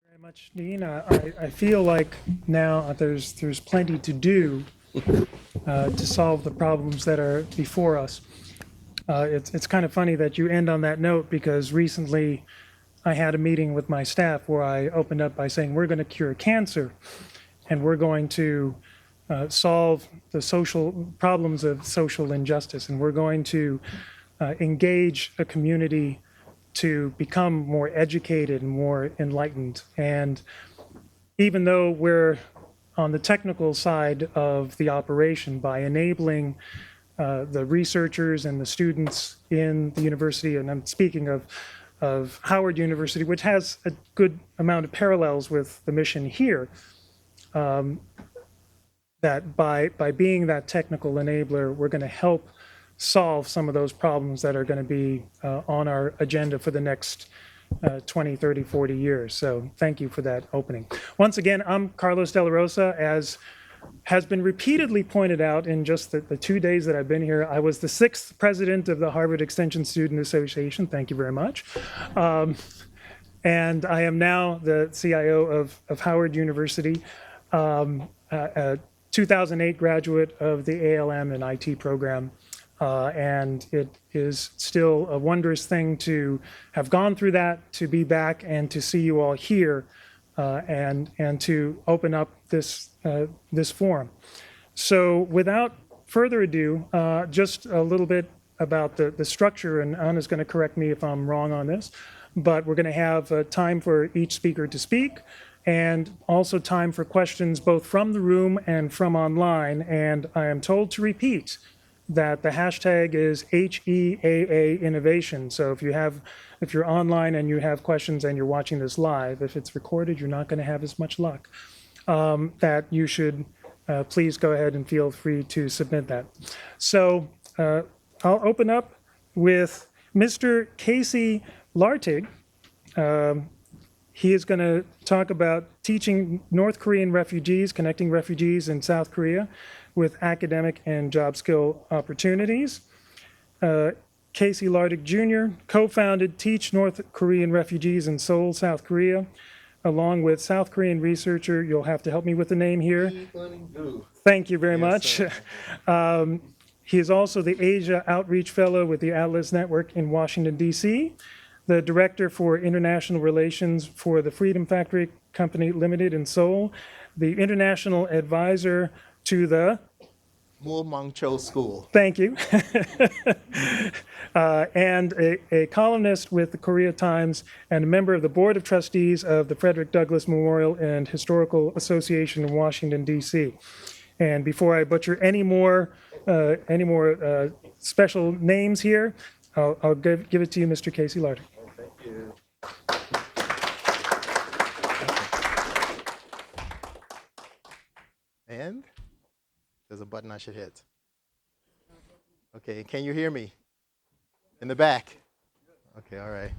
Very much, Dean. I feel like now there's plenty to do to solve the problems that are before us. It's kind of funny that you end on that note because recently I had a meeting with my staff where I opened up by saying we're going to cure cancer and we're going to solve the social problems of social injustice, and we're going to engage a community to become more educated and more enlightened. And even though we're on the technical side of the operation, by enabling the researchers and the students in the university, and I'm speaking of Howard University, which has a good amount of parallels with the mission here, that by being that technical enabler, we're going to help solve some of those problems that are going to be on our agenda for the next 20, 30, 40 years. So thank you for that opening. Once again, I'm Carlos De La Rosa. As has been repeatedly pointed out in just the 2 days that I've been here, I was the 6th president of the Harvard Extension Student Association. Thank you very much. And I am now the CIO of Howard University, a 2008 graduate of the ALM and IT program. And it is still a wondrous thing to have gone through that, to be back and to see you all here, and to open up this forum. So without further ado, just a little bit about the structure, and Anna's going to correct me if I'm wrong on this, but we're going to have time for each speaker to speak, and also time for questions both from the room and from online. And I am told to repeat that the hashtag is HEAA Innovation. So if you're online and you have questions and you're watching this live, if it's recorded, you're not going to have as much luck. That you should please go ahead and feel free to submit that. So I'll open up with Mr. Casey Lartigue. He is going to talk about teaching North Korean refugees, connecting refugees in South Korea with academic and job skill opportunities. Casey Lartigue Jr. co-founded Teach North Korean Refugees in Seoul, South Korea, along with South Korean researcher, you'll have to help me with the name here. Thank you very much. He is also the Asia Outreach Fellow with the Atlas Network in Washington, D.C., the Director for International Relations for the Freedom Factory Company Limited in Seoul, the International Advisor to the Mangcho School. Thank you. And a columnist with the Korea Times and a member of the Board of Trustees of the Frederick Douglass Memorial and Historical Association in Washington, D.C. And before I butcher any more special names here, I'll give it to you, Mr. Casey Lartigue. Thank you. And there's a button I should hit. Okay, can you hear me? In the back? Okay, all right.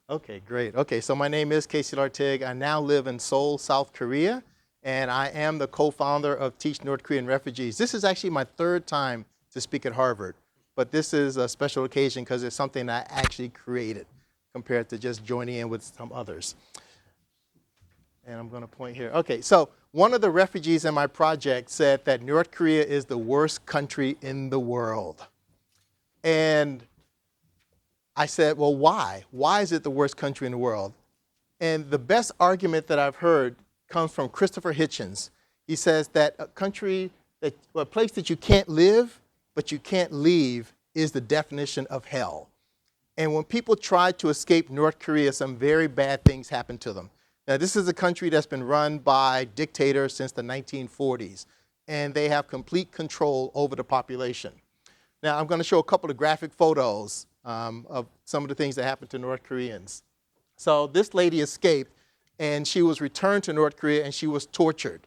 Okay, great. Okay, so my name is Casey Lartigue. I now live in Seoul, South Korea, and I am the co-founder of Teach North Korean Refugees. This is actually my 3rd time to speak at Harvard, but this is a special occasion because it's something I actually created compared to just joining in with some others. And I'm going to point here. Okay, so one of the refugees in my project said that North Korea is the worst country in the world. And I said, well, why? Why is it the worst country in the world? And the best argument that I've heard comes from Christopher Hitchens. He says that a place that you can't live, but you can't leave is the definition of hell. And when people try to escape North Korea, some very bad things happen to them. Now, this is a country that's been run by dictators since the 1940s, and they have complete control over the population. Now, I'm going to show a couple of graphic photos of some of the things that happened to North Koreans. So this lady escaped, and she was returned to North Korea, and she was tortured.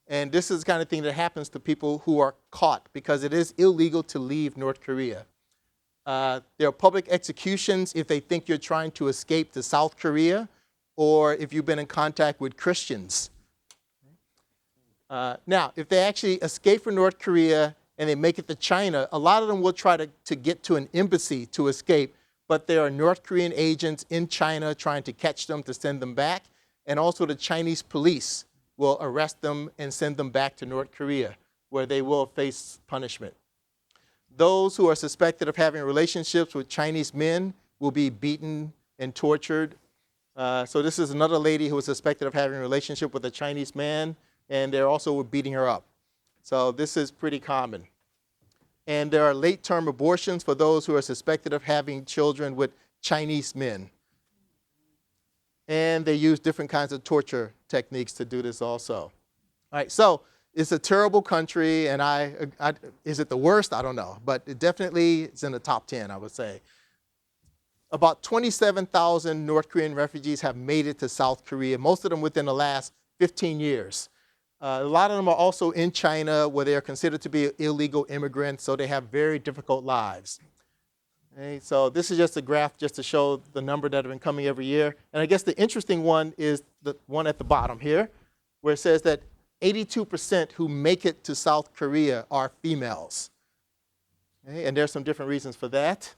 And this is the kind of thing that happens to people who are caught, because it is illegal to leave North Korea. There are public executions if they think you're trying to escape to South Korea, or if you've been in contact with Christians. Now, if they actually escape from North Korea and they make it to China, a lot of them will try to get to an embassy to escape, but there are North Korean agents in China trying to catch them to send them back, and also the Chinese police will arrest them and send them back to North Korea, where they will face punishment. Those who are suspected of having relationships with Chinese men will be beaten and tortured. So this is another lady who was suspected of having a relationship with a Chinese man, and they're also beating her up. So this is pretty common. And there are late-term abortions for those who are suspected of having children with Chinese men. And they use different kinds of torture techniques to do this also. All right, so it's a terrible country, and is it the worst? I don't know, but it definitely is in the top 10, I would say. About 27,000 North Korean refugees have made it to South Korea, most of them within the last 15 years. A lot of them are also in China, where they are considered to be illegal immigrants, so they have very difficult lives. Okay, so this is just a graph just to show the number that have been coming every year. And I guess the interesting one is the one at the bottom here, where it says that 82% who make it to South Korea are females. Okay, and there's some different reasons for that.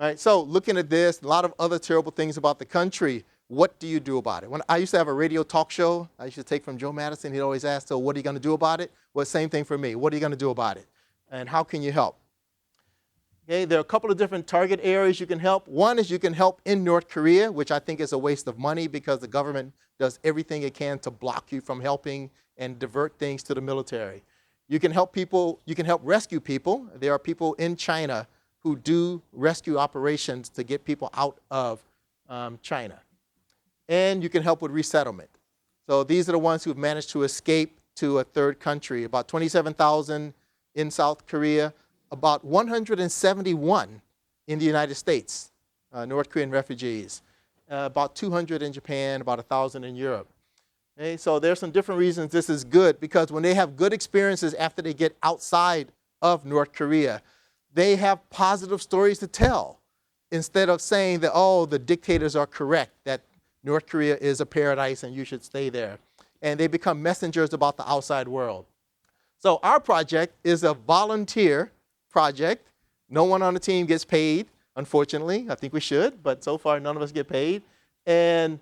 All right, so looking at this, a lot of other terrible things about the country. What do you do about it? When I used to have a radio talk show, I used to take from Joe Madison. He'd always ask, so what are you going to do about it? Well, same thing for me. What are you going to do about it? And how can you help? Okay, there are a couple of different target areas you can help. One is you can help in North Korea, which I think is a waste of money because the government does everything it can to block you from helping and divert things to the military. You can help people, you can help rescue people. There are people in China who do rescue operations to get people out of China. And you can help with resettlement. So these are the ones who've managed to escape to a third country. About 27,000 in South Korea, about 171 in the United States, North Korean refugees, about 200 in Japan, about 1,000 in Europe. Okay, so there's some different reasons this is good, because when they have good experiences after they get outside of North Korea, they have positive stories to tell, instead of saying that, oh, the dictators are correct, that North Korea is a paradise and you should stay there. And they become messengers about the outside world. So our project is a volunteer project. No one on the team gets paid, unfortunately. I think we should, but so far none of us get paid. And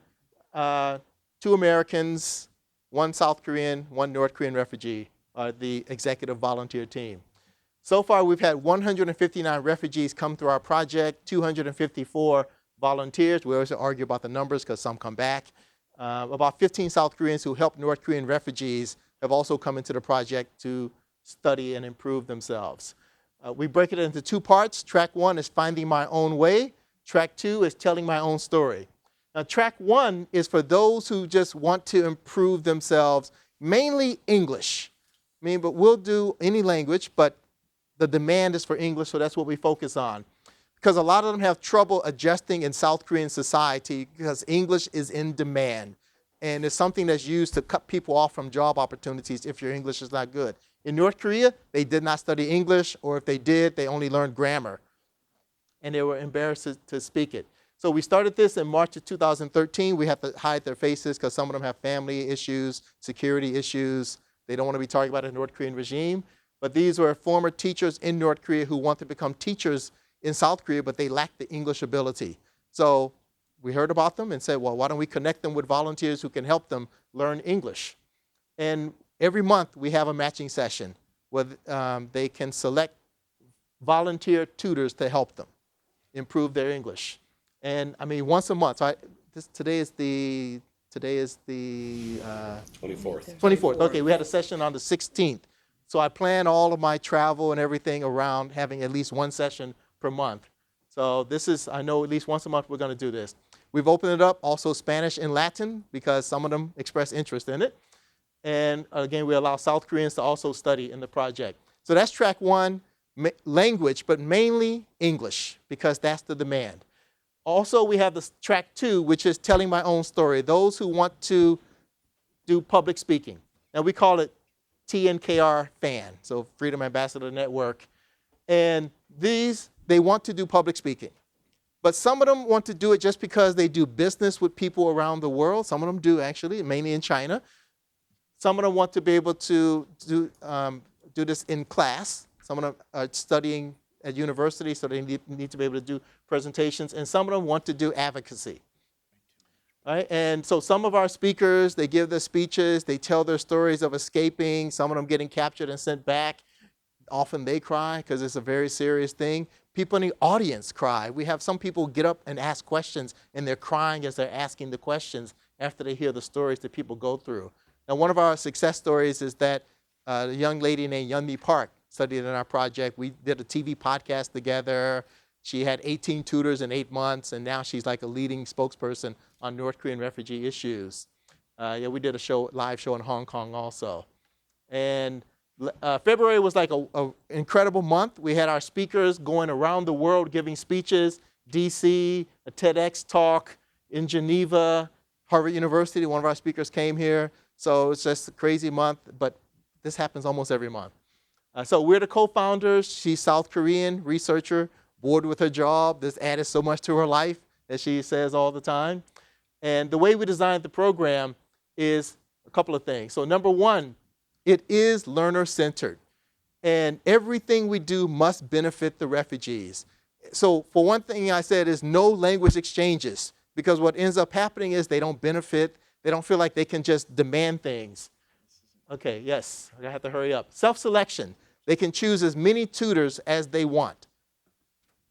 2 Americans, 1 South Korean, 1 North Korean refugee are the executive volunteer team. So far we've had 159 refugees come through our project, 254 volunteers. We always argue about the numbers because some come back. About 15 South Koreans who help North Korean refugees have also come into the project to study and improve themselves. We break it into 2 parts. Track 1 is finding my own way. Track 2 is telling my own story. Now, track 1 is for those who just want to improve themselves, mainly English. I mean, but we'll do any language, but the demand is for English, so that's what we focus on. Because a lot of them have trouble adjusting in South Korean society because English is in demand. And it's something that's used to cut people off from job opportunities if your English is not good. In North Korea, they did not study English, or if they did, they only learned grammar. And they were embarrassed to speak it. So we started this in March of 2013. We have to hide their faces because some of them have family issues, security issues. They don't want to be talking about the North Korean regime. But these were former teachers in North Korea who want to become teachers in South Korea, but they lack the English ability. So we heard about them and said, well, why don't we connect them with volunteers who can help them learn English? And every month we have a matching session where they can select volunteer tutors to help them improve their English. And I mean, once a month. So today is the 24th. 24th. Okay, we had a session on the 16th. So I plan all of my travel and everything around having at least 1 session per month. So this is, I know at least once a month we're going to do this. We've opened it up also Spanish and Latin because some of them express interest in it. And again, we allow South Koreans to also study in the project. So that's track 1, language, but mainly English because that's the demand. Also, we have the track 2, which is telling my own story. Those who want to do public speaking. Now we call it TNKR FAN, so Freedom Ambassador Network. And these, they want to do public speaking. But some of them want to do it just because they do business with people around the world. Some of them do, actually, mainly in China. Some of them want to be able to do this in class. Some of them are studying at university, so they need to be able to do presentations. And some of them want to do advocacy. Right? And so some of our speakers, they give their speeches, they tell their stories of escaping, some of them getting captured and sent back. Often they cry because it's a very serious thing. People in the audience cry. We have some people get up and ask questions, and they're crying as they're asking the questions after they hear the stories that people go through. Now, one of our success stories is that a young lady named Yeonmi Park studied in our project. We did a TV podcast together. She had 18 tutors in 8 months, and now she's like a leading spokesperson on North Korean refugee issues. Yeah, we did a live show in Hong Kong also. And February was like an incredible month. We had our speakers going around the world giving speeches, DC, a TEDx talk in Geneva, Harvard University, one of our speakers came here. So it's just a crazy month, but this happens almost every month. So we're the co-founders. She's South Korean researcher, bored with her job. This added so much to her life, as she says all the time. And the way we designed the program is a couple of things. So number one, it is learner-centered, and everything we do must benefit the refugees. So for one thing I said is no language exchanges, because what ends up happening is they don't benefit, they don't feel like they can just demand things. Okay, yes, I have to hurry up. Self-selection, they can choose as many tutors as they want.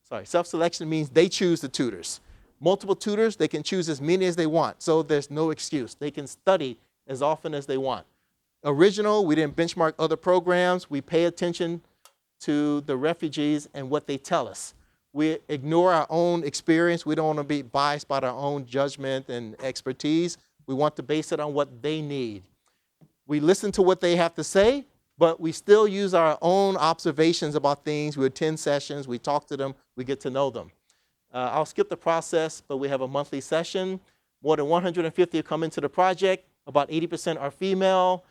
Sorry, self-selection means they choose the tutors. Multiple tutors, they can choose as many as they want, so there's no excuse. They can study as often as they want. Original, we didn't benchmark other programs. We pay attention to the refugees and what they tell us. We ignore our own experience. We don't want to be biased by our own judgment and expertise. We want to base it on what they need. We listen to what they have to say, but we still use our own observations about things. We attend sessions, we talk to them, we get to know them. I'll skip the process, but we have a monthly session. More than 150 come into the project. About 80% are female.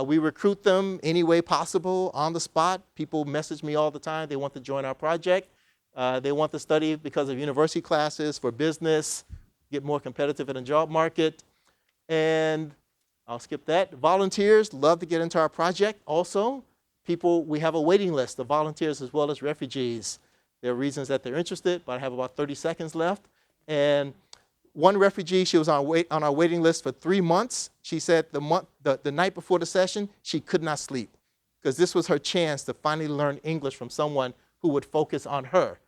We recruit them any way possible on the spot. People message me all the time. They want to join our project. They want to study because of university classes, for business, get more competitive in the job market. And I'll skip that. Volunteers love to get into our project also. People, we have a waiting list of volunteers as well as refugees. There are reasons that they're interested, but I have about 30 seconds left. And one refugee, she was on our waiting list for 3 months. She said the night before the session, she could not sleep because this was her chance to finally learn English from someone who would focus on her.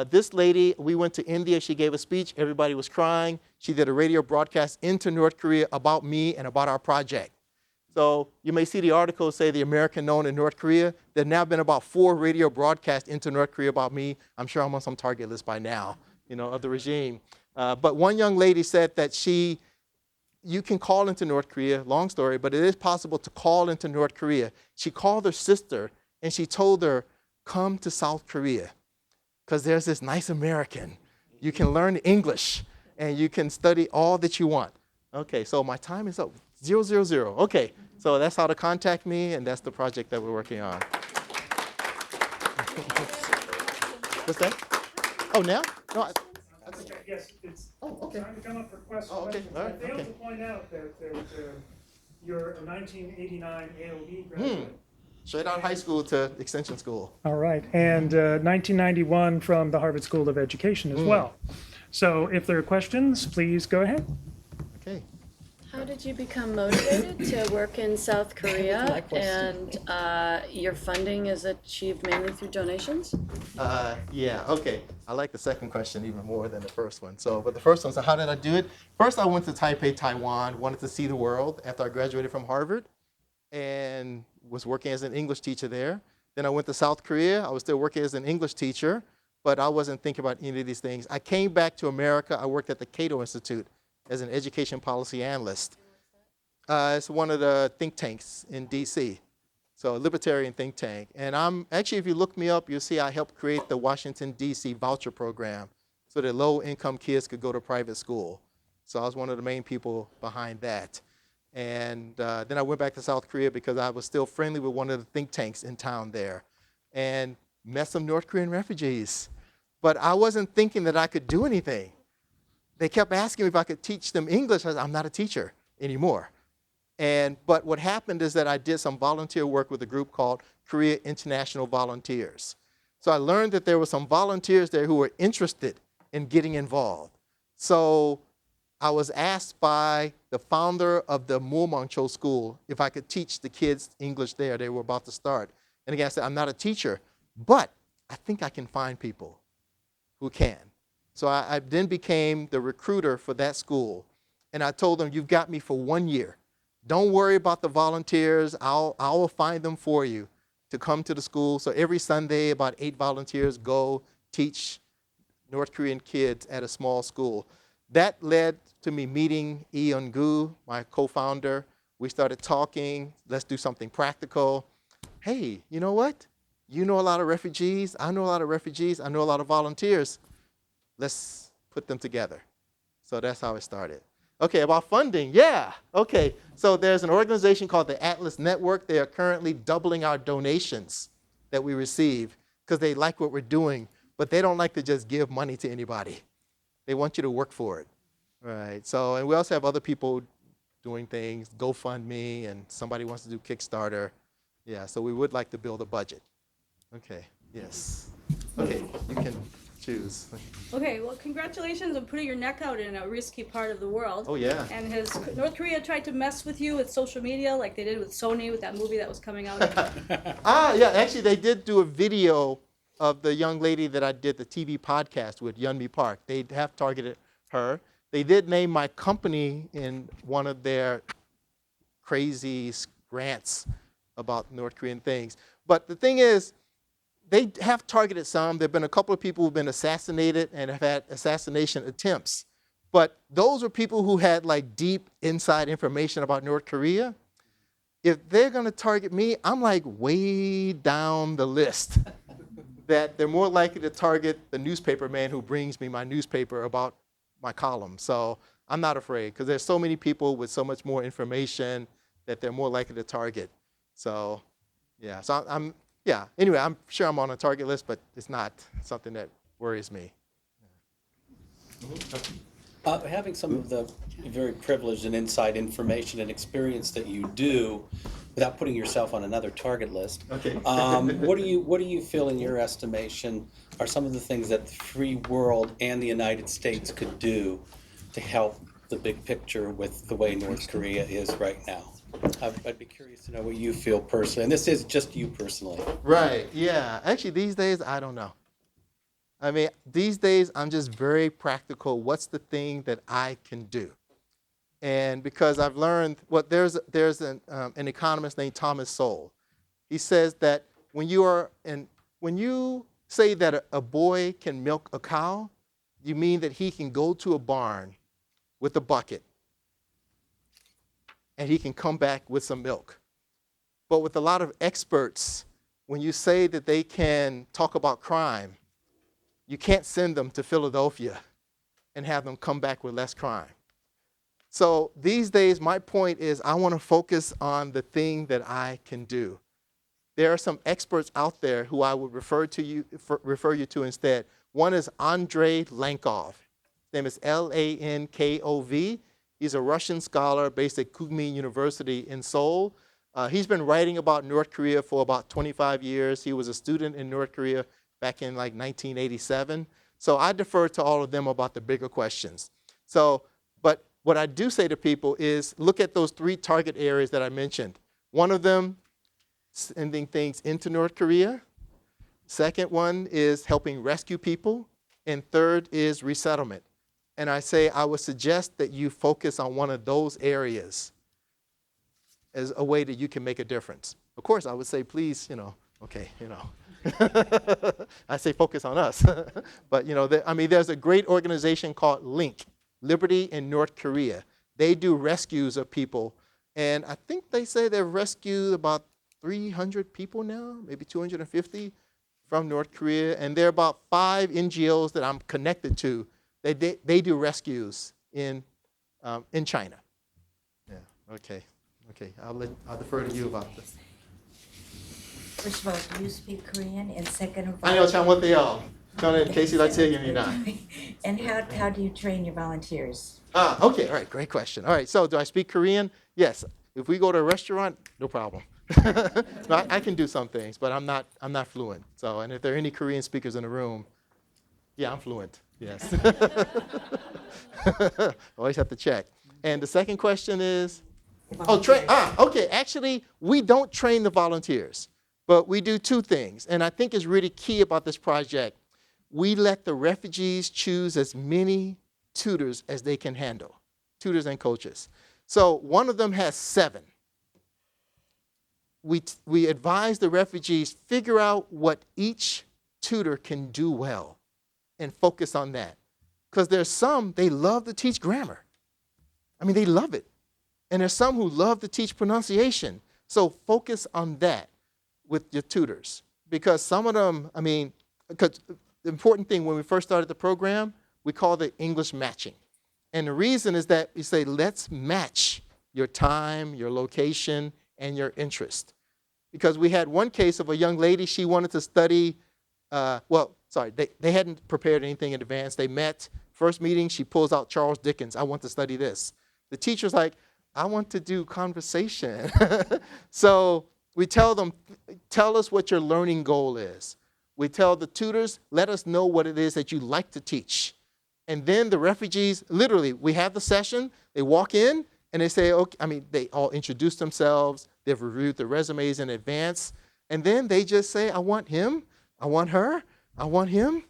This lady, we went to India. She gave a speech. Everybody was crying. She did a radio broadcast into North Korea about me and about our project. So you may see the article say the American known in North Korea. There have now been about 4 radio broadcasts into North Korea about me. I'm sure I'm on some target list by now, of the regime. But one young lady said that you can call into North Korea, long story, but it is possible to call into North Korea. She called her sister and she told her, come to South Korea because there's this nice American. You can learn English and you can study all that you want. Okay, so my time is up, 000. Okay, so that's how to contact me, and that's the project that we're working on. What's that? Oh, now? No, Yes, it's okay. time to come up for questions. Oh, okay. All right. I failed to point out that you're a 1989 ALB graduate. Straight out of high school to extension school. All right, and 1991 from the Harvard School of Education as well. So if there are questions, please go ahead. Okay. How did you become motivated to work in South Korea? And your funding is achieved mainly through donations? Yeah, okay. I like the second question even more than the first one. But the first one, so how did I do it? First, I went to Taipei, Taiwan, wanted to see the world after I graduated from Harvard and was working as an English teacher there. Then I went to South Korea. I was still working as an English teacher, but I wasn't thinking about any of these things. I came back to America. I worked at the Cato Institute as an education policy analyst. It's one of the think tanks in DC, so a libertarian think tank. And I'm actually, if you look me up, you'll see I helped create the Washington, DC voucher program so that low-income kids could go to private school. So I was one of the main people behind that. And then I went back to South Korea because I was still friendly with one of the think tanks in town there and met some North Korean refugees. But I wasn't thinking that I could do anything. They kept asking me if I could teach them English. I said, I'm not a teacher anymore. But what happened is that I did some volunteer work with a group called Korea International Volunteers. So I learned that there were some volunteers there who were interested in getting involved. So I was asked by the founder of the Muomongcho School if I could teach the kids English there. They were about to start. And again, I said, I'm not a teacher, but I think I can find people who can. So I then became the recruiter for that school. And I told them, you've got me for 1 year. Don't worry about the volunteers. I will find them for you to come to the school. So every Sunday, about 8 volunteers go teach North Korean kids at a small school. That led to me meeting Lee Eun-gu, my co-founder. We started talking. Let's do something practical. Hey, you know what? You know a lot of refugees. I know a lot of refugees. I know a lot of volunteers. Let's put them together. So that's how it started. Okay, about funding, yeah. Okay, so there's an organization called the Atlas Network. They are currently doubling our donations that we receive because they like what we're doing, but they don't like to just give money to anybody. They want you to work for it, right? So, and we also have other people doing things, GoFundMe, and somebody wants to do Kickstarter. Yeah, so we would like to build a budget. Okay, yes. Okay, you can choose. Okay, well, congratulations on putting your neck out in a risky part of the world. Oh, yeah. And has North Korea tried to mess with you with social media like they did with Sony with that movie that was coming out? Yeah, actually, they did do a video of the young lady that I did the TV podcast with, Yeonmi Park. They have targeted her. They did name my company in one of their crazy grants about North Korean things. But the thing is, they have targeted some. There have been a couple of people who've been assassinated and have had assassination attempts. But those are people who had like deep inside information about North Korea. If they're going to target me, I'm like way down the list. That they're more likely to target the newspaper man who brings me my newspaper about my column. So I'm not afraid because there's so many people with so much more information that they're more likely to target. So yeah, so yeah, anyway, I'm sure I'm on a target list, but it's not something that worries me. Having some of the very privileged and inside information and experience that you do, without putting yourself on another target list, Okay. what do you feel, in your estimation, are some of the things that the free world and the United States could do to help the big picture with the way North Korea is right now? I'd be curious to know what you feel personally, and this is just you personally. Right, yeah. Actually, these days, I don't know. I mean, these days, I'm just very practical. What's the thing that I can do? And because I've learned, there's an economist named Thomas Sowell. He says that when you say that a boy can milk a cow, you mean that he can go to a barn with a bucket and he can come back with some milk. But with a lot of experts, when you say that they can talk about crime, you can't send them to Philadelphia and have them come back with less crime. So these days, my point is I want to focus on the thing that I can do. There are some experts out there who I would refer you to instead. One is Andrei Lankov. His name is Lankov. He's a Russian scholar based at Kookmin University in Seoul. He's been writing about North Korea for about 25 years. He was a student in North Korea back in like 1987. So I defer to all of them about the bigger questions. But what I do say to people is look at those 3 target areas that I mentioned. One of them, sending things into North Korea. Second one is helping rescue people. And third is resettlement. And I say I would suggest that you focus on one of those areas as a way that you can make a difference. Of course, I would say, please, I say focus on us. But, there's a great organization called LINK, Liberty in North Korea. They do rescues of people. And I think they say they've rescued about 300 people now, maybe 250 from North Korea. And there are about 5 NGOs that I'm connected to. They do rescues in China. Yeah, okay. I'll defer to you about this. First of all, do you speak Korean? And second of all, 아니요, 잘 못해요. 저는 케이시 라티그입니다. And how do you train your volunteers? Okay, all right, great question. All right, so do I speak Korean? Yes. If we go to a restaurant, no problem. No, I can do some things, but I'm not fluent. So, and if there are any Korean speakers in the room, yeah, I'm fluent. Yes. Always have to check. And the second question is, okay. Actually, we don't train the volunteers, but we do two things. And I think is really key about this project. We let the refugees choose as many tutors as they can handle, tutors and coaches. So one of them has 7. We advise the refugees figure out what each tutor can do well and focus on that. Because there's some, they love to teach grammar. I mean, they love it. And there's some who love to teach pronunciation. So focus on that with your tutors. Because some of them, I mean, because the important thing when we first started the program, we called it English matching. And the reason is that we say, let's match your time, your location, and your interest. Because we had one case of a young lady, she wanted to study, they hadn't prepared anything in advance. They met, first meeting, she pulls out Charles Dickens, I want to study this. The teacher's like, I want to do conversation. So we tell them, tell us what your learning goal is. We tell the tutors, let us know what it is that you like to teach. And then the refugees, literally, we have the session, they walk in, and they say, okay, I mean, they all introduce themselves, they've reviewed their resumes in advance, and then they just say, I want him, I want her, I want him.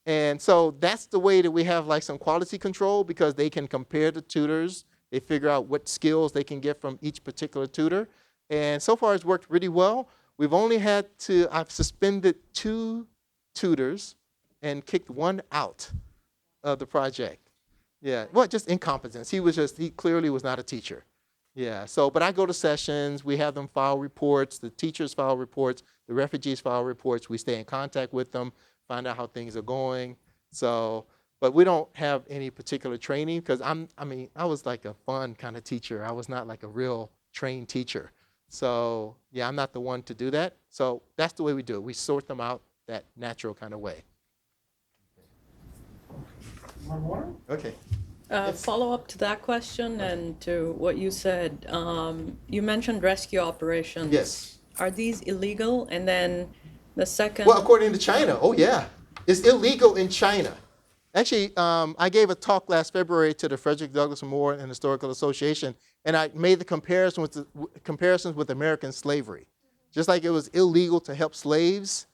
And so that's the way that we have like some quality control because they can compare the tutors, they figure out what skills they can get from each particular tutor. And so far it's worked really well. I've suspended 2 tutors and kicked 1 out of the project. Yeah, well, just incompetence. He clearly was not a teacher. Yeah, so, but I go to sessions, we have them file reports, the teachers file reports, the refugees file reports, we stay in contact with them, find out how things are going. So, but we don't have any particular training because I was like a fun kind of teacher. I was not like a real trained teacher. So, yeah, I'm not the one to do that. So that's the way we do it. We sort them out that natural kind of way. One more? Okay. Follow up to that question and to what you said. You mentioned rescue operations. Yes. Are these illegal? And then the second. Well, according to China, oh yeah, it's illegal in China. Actually, I gave a talk last February to the Frederick Douglass Memorial and Historical Association, and I made the comparisons with American slavery. Just like it was illegal to help slaves,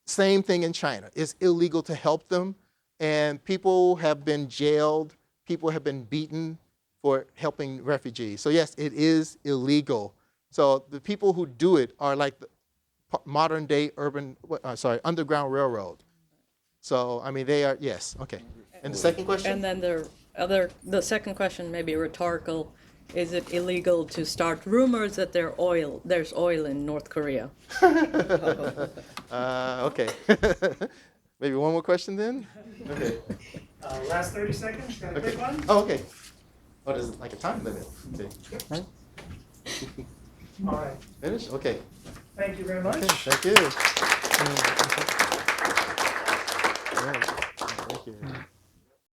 same thing in China. It's illegal to help them, and people have been jailed, people have been beaten for helping refugees. So yes, it is illegal. So the people who do it are like the modern day Underground Railroad. So, I mean, they are, yes, okay. And the second question? And then the second question may be rhetorical. Is it illegal to start rumors that there's oil in North Korea? Okay. Maybe one more question then? Okay. Last 30 seconds, got a quick one? Oh, okay. Oh, there's like a time limit. Okay. All right, Finish? Okay. thank you very much. Okay, thank you. All right. Thank you.